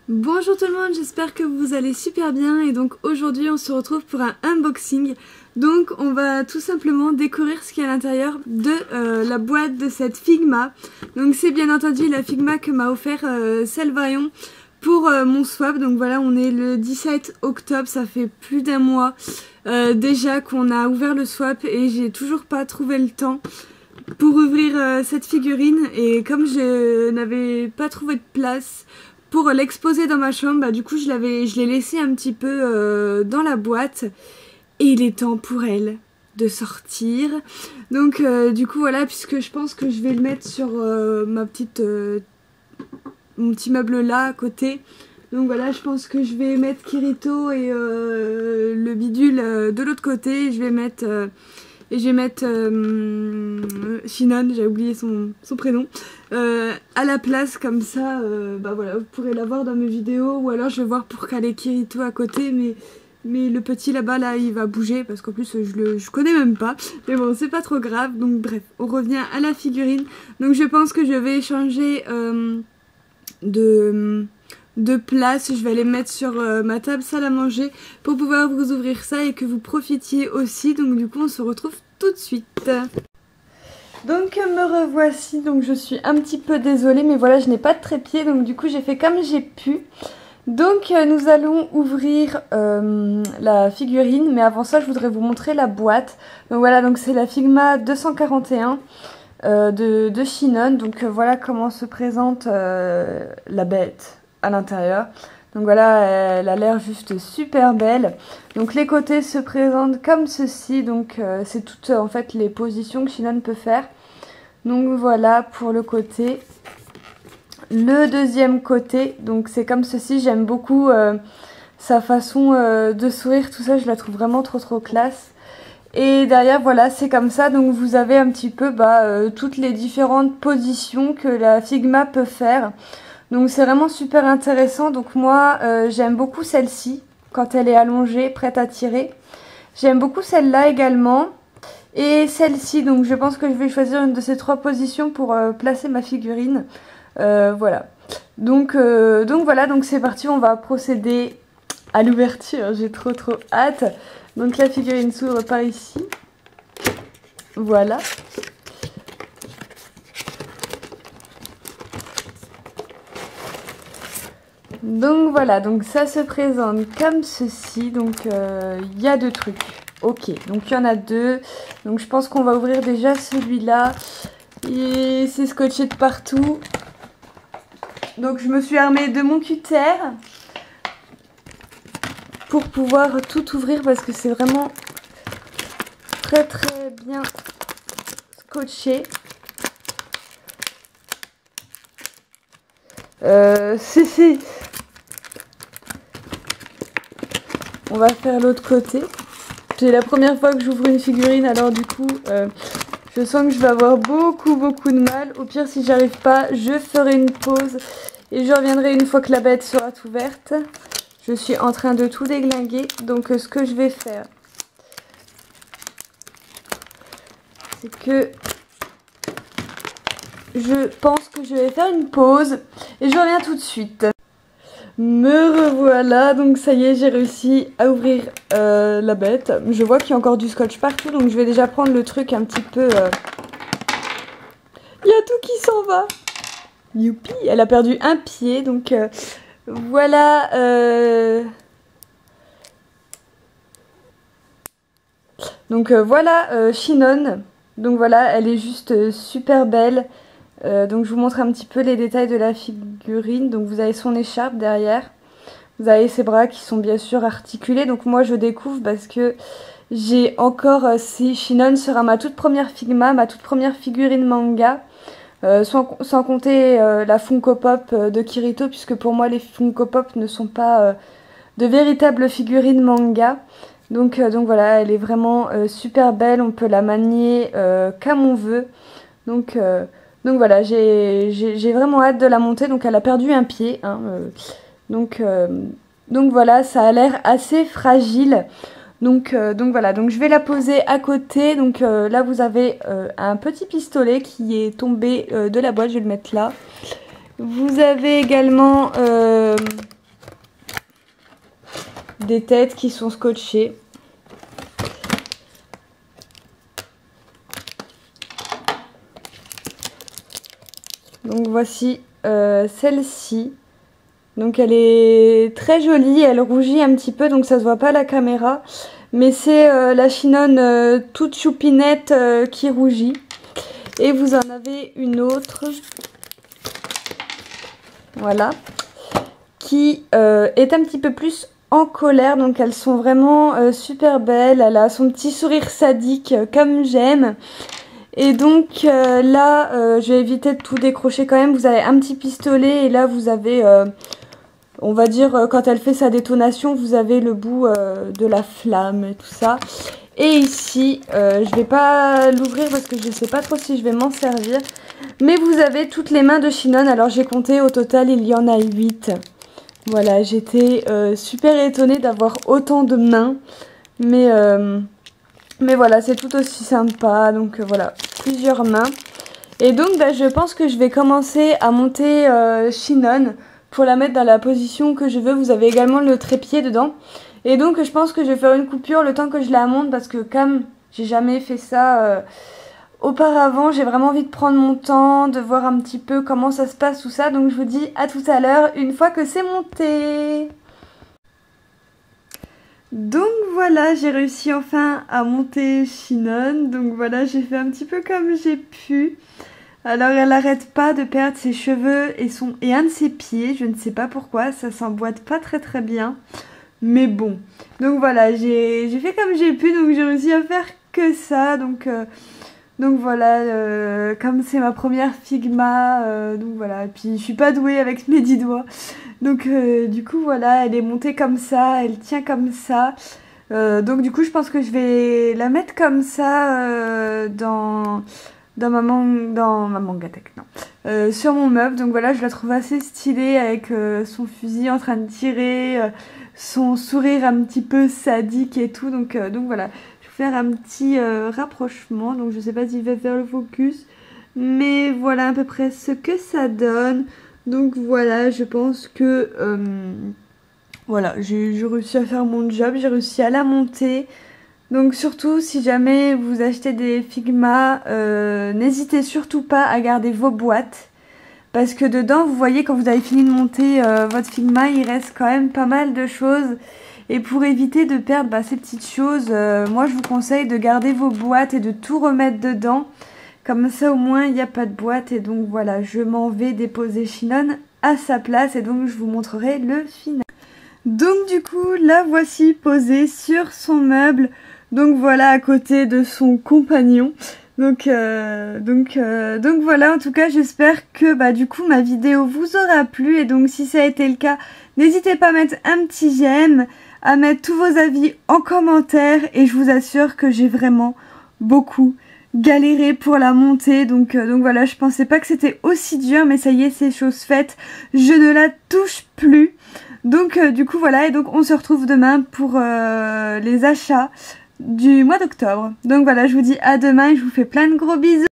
Bonjour tout le monde, j'espère que vous allez super bien et donc aujourd'hui on se retrouve pour un unboxing. Donc on va tout simplement découvrir ce qu'il y a à l'intérieur de la boîte de cette Figma. Donc c'est bien entendu la Figma que m'a offert Salvarion pour mon swap. Donc voilà, on est le 17 octobre, ça fait plus d'un mois déjà qu'on a ouvert le swap et j'ai toujours pas trouvé le temps pour ouvrir cette figurine. Et comme je n'avais pas trouvé de place pour l'exposer dans ma chambre, bah, du coup je l'ai laissé un petit peu dans la boîte et il est temps pour elle de sortir. Donc du coup voilà, puisque je pense que je vais le mettre sur mon petit meuble là à côté. Donc voilà, je pense que je vais mettre Kirito et le bidule de l'autre côté et je vais mettre Shinon, j'ai oublié son prénom, à la place, comme ça, bah voilà, vous pourrez la voir dans mes vidéos, ou alors je vais voir pour caler Kirito à côté, mais le petit là-bas, là, il va bouger, parce qu'en plus, je connais même pas, mais bon, c'est pas trop grave. Donc bref, on revient à la figurine. Donc je pense que je vais changer de place, je vais les mettre sur ma table salle à manger pour pouvoir vous ouvrir ça et que vous profitiez aussi. Donc du coup on se retrouve tout de suite. Donc me revoici, donc je suis un petit peu désolée mais voilà, je n'ai pas de trépied, donc du coup j'ai fait comme j'ai pu. Donc nous allons ouvrir la figurine, mais avant ça je voudrais vous montrer la boîte. Donc voilà, donc c'est la Figma 241 de Shinon. Donc voilà comment se présente la bête à l'intérieur. Donc voilà, elle a l'air juste super belle. Donc les côtés se présentent comme ceci. Donc c'est toutes en fait les positions que Shinon peut faire. Donc voilà pour le côté. Le deuxième côté, donc c'est comme ceci. J'aime beaucoup sa façon de sourire, tout ça, je la trouve vraiment trop classe. Et derrière voilà, c'est comme ça. Donc vous avez un petit peu toutes les différentes positions que la Figma peut faire. Donc c'est vraiment super intéressant. Donc moi j'aime beaucoup celle-ci quand elle est allongée, prête à tirer. J'aime beaucoup celle-là également. Et celle-ci, donc je pense que je vais choisir une de ces trois positions pour placer ma figurine. Voilà. Donc voilà, donc c'est parti, on va procéder à l'ouverture. J'ai trop hâte. Donc la figurine s'ouvre par ici. Voilà. Donc voilà, donc ça se présente comme ceci. Donc il y a deux trucs. Ok, donc il y en a deux. Donc je pense qu'on va ouvrir déjà celui-là. Et c'est scotché de partout. Donc je me suis armée de mon cutter pour pouvoir tout ouvrir parce que c'est vraiment très bien scotché. On va faire l'autre côté. C'est la première fois que j'ouvre une figurine, alors du coup je sens que je vais avoir beaucoup de mal. Au pire, si j'arrive pas, je ferai une pause et je reviendrai une fois que la bête sera ouverte. Je suis en train de tout déglinguer, donc ce que je vais faire, c'est que je pense que je vais faire une pause et je reviens tout de suite. Me revoilà, donc ça y est, j'ai réussi à ouvrir la bête. Je vois qu'il y a encore du scotch partout, donc je vais déjà prendre le truc un petit peu... Il y a tout qui s'en va. Youpi, elle a perdu un pied, donc voilà. Donc voilà Shinon. Donc voilà, elle est juste super belle. Donc je vous montre un petit peu les détails de la figurine. Donc vous avez son écharpe derrière. Vous avez ses bras qui sont bien sûr articulés. Donc moi je découvre parce que j'ai encore, si Shinon sera ma toute première Figma, ma toute première figurine manga. Sans compter la Funko Pop de Kirito, puisque pour moi les Funko Pop ne sont pas de véritables figurines manga. Donc voilà, elle est vraiment super belle, on peut la manier comme on veut. Donc voilà, j'ai vraiment hâte de la monter. Donc elle a perdu un pied, hein, donc voilà, ça a l'air assez fragile. Donc voilà, donc je vais la poser à côté. Donc là vous avez un petit pistolet qui est tombé de la boîte, je vais le mettre là. Vous avez également des têtes qui sont scotchées. Donc voici celle-ci. Donc elle est très jolie, elle rougit un petit peu donc ça se voit pas à la caméra. Mais c'est la Chinon toute choupinette qui rougit. Et vous en avez une autre, voilà, qui est un petit peu plus en colère. Donc elles sont vraiment super belles. Elle a son petit sourire sadique comme j'aime. Et donc là, je vais éviter de tout décrocher quand même. Vous avez un petit pistolet et là vous avez, on va dire, quand elle fait sa détonation, vous avez le bout de la flamme et tout ça. Et ici, je vais pas l'ouvrir parce que je sais pas trop si je vais m'en servir. Mais vous avez toutes les mains de Chinon. Alors j'ai compté, au total il y en a 8. Voilà, j'étais super étonnée d'avoir autant de mains. Mais voilà, c'est tout aussi sympa. Donc voilà, plusieurs mains. Et donc bah, je pense que je vais commencer à monter Chinon pour la mettre dans la position que je veux. Vous avez également le trépied dedans. Et donc je pense que je vais faire une coupure le temps que je la monte parce que comme j'ai jamais fait ça auparavant, j'ai vraiment envie de prendre mon temps, de voir un petit peu comment ça se passe tout ça. Donc je vous dis à tout à l'heure une fois que c'est monté. Donc voilà, j'ai réussi enfin à monter Chinon. Donc voilà, j'ai fait un petit peu comme j'ai pu. Alors elle n'arrête pas de perdre ses cheveux et un de ses pieds. Je ne sais pas pourquoi, ça s'emboîte pas très bien. Mais bon, donc voilà, j'ai fait comme j'ai pu, donc j'ai réussi à faire que ça. Donc voilà, comme c'est ma première Figma, donc voilà. Et puis je suis pas douée avec mes 10 doigts. Donc du coup voilà, elle est montée comme ça, elle tient comme ça. Donc du coup je pense que je vais la mettre comme ça dans ma Mangatech, non. Sur mon meuble. Donc voilà, je la trouve assez stylée avec son fusil en train de tirer, son sourire un petit peu sadique et tout. Donc voilà, je vais faire un petit rapprochement. Donc je sais pas s'il va faire le focus, mais voilà à peu près ce que ça donne. Donc voilà, je pense que voilà, j'ai réussi à faire mon job, j'ai réussi à la monter. Donc surtout, si jamais vous achetez des Figma, n'hésitez surtout pas à garder vos boîtes. Parce que dedans, vous voyez, quand vous avez fini de monter votre Figma, il reste quand même pas mal de choses. Et pour éviter de perdre ces petites choses, moi je vous conseille de garder vos boîtes et de tout remettre dedans. Comme ça au moins, il n'y a pas de boîte. Et donc voilà, je m'en vais déposer Chinon à sa place. Et donc je vous montrerai le final. Donc du coup, la voici posée sur son meuble. Donc voilà, à côté de son compagnon. Donc voilà, en tout cas j'espère que du coup ma vidéo vous aura plu. Et donc si ça a été le cas, n'hésitez pas à mettre un petit j'aime, à mettre tous vos avis en commentaire. Et je vous assure que j'ai vraiment beaucoup galéré pour la monter. Donc voilà, je pensais pas que c'était aussi dur, mais ça y est, c'est chose faite. Je ne la touche plus. Donc du coup voilà, et donc on se retrouve demain pour les achats du mois d'octobre. Donc voilà, je vous dis à demain et je vous fais plein de gros bisous.